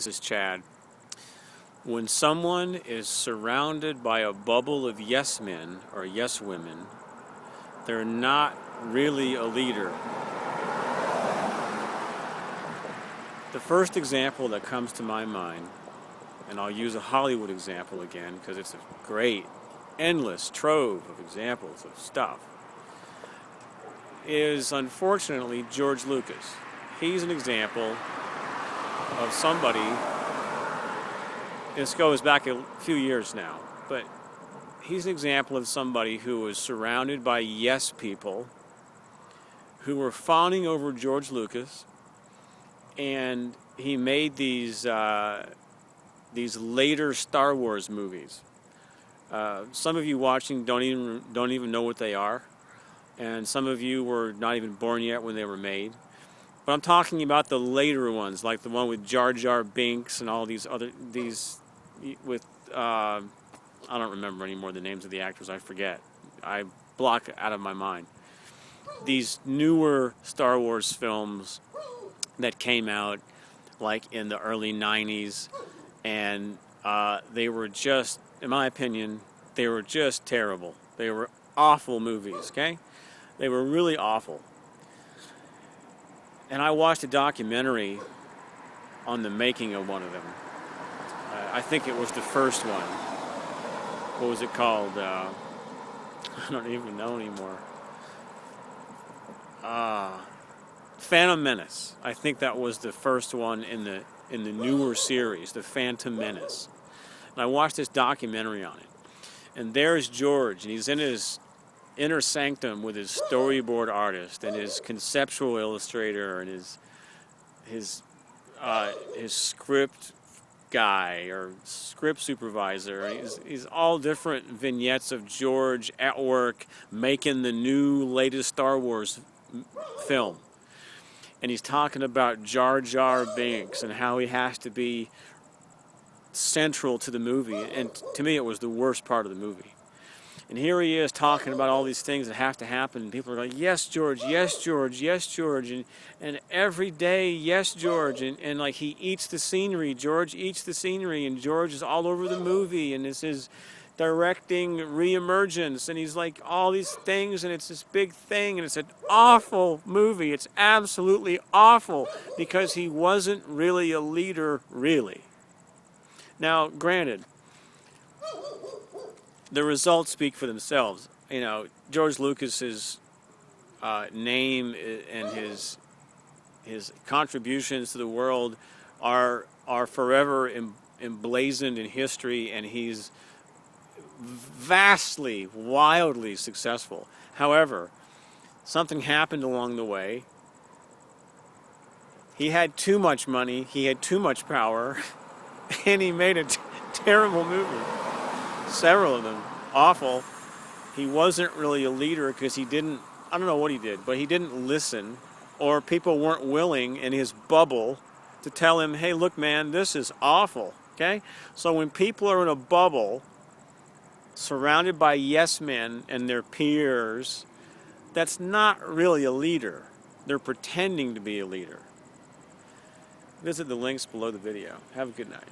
This is Chad. When someone is surrounded by a bubble of yes men or yes women, they're not really a leader. The first example that comes to my mind, and I'll use a Hollywood example again because it's a great, endless trove of examples of stuff, is unfortunately George Lucas. He's an example of somebody, this goes back a few years now, but he's an example of somebody who was surrounded by yes people who were fawning over George Lucas, and he made these later Star Wars movies. Some of you watching don't even know what they are, and some of you were not even born yet when they were made. But I'm talking about the later ones, like the one with Jar Jar Binks and all these with I don't remember anymore the names of the actors. I forget. I block it out of my mind. These newer Star Wars films that came out like in the early 90s, and they were just, in my opinion, they were just terrible. They were awful movies, okay? They were really awful. And I watched a documentary on the making of one of them. I think it was the first one. What was it called? I don't even know anymore. Phantom Menace. I think that was the first one in the newer series, the Phantom Menace. And I watched this documentary on it. And there's George, and he's in his inner sanctum with his storyboard artist and his conceptual illustrator and his script guy or script supervisor. He's all different vignettes of George at work making the new latest Star Wars film. And he's talking about Jar Jar Binks and how he has to be central to the movie. And to me, it was the worst part of the movie. And here he is talking about all these things that have to happen. And people are like, yes, George, yes, George, yes, George. And every day, yes, George. And like he eats the scenery. George eats the scenery. And George is all over the movie. And it's his directing reemergence. And he's like all these things. And it's this big thing. And it's an awful movie. It's absolutely awful because he wasn't really a leader, really. Now, granted, the results speak for themselves. You know, George Lucas's name and his contributions to the world are forever emblazoned in history, and he's vastly, wildly successful. However, something happened along the way. He had too much money, he had too much power, and he made a terrible movie. Several of them awful. He wasn't really a leader because he didn't, I don't know what he did, but he didn't listen, or people weren't willing in his bubble to tell him, hey, look, man, this is awful, okay? So when people are in a bubble surrounded by yes men and their peers, that's not really a leader. They're pretending to be a leader. Visit the links below the video. Have a good night.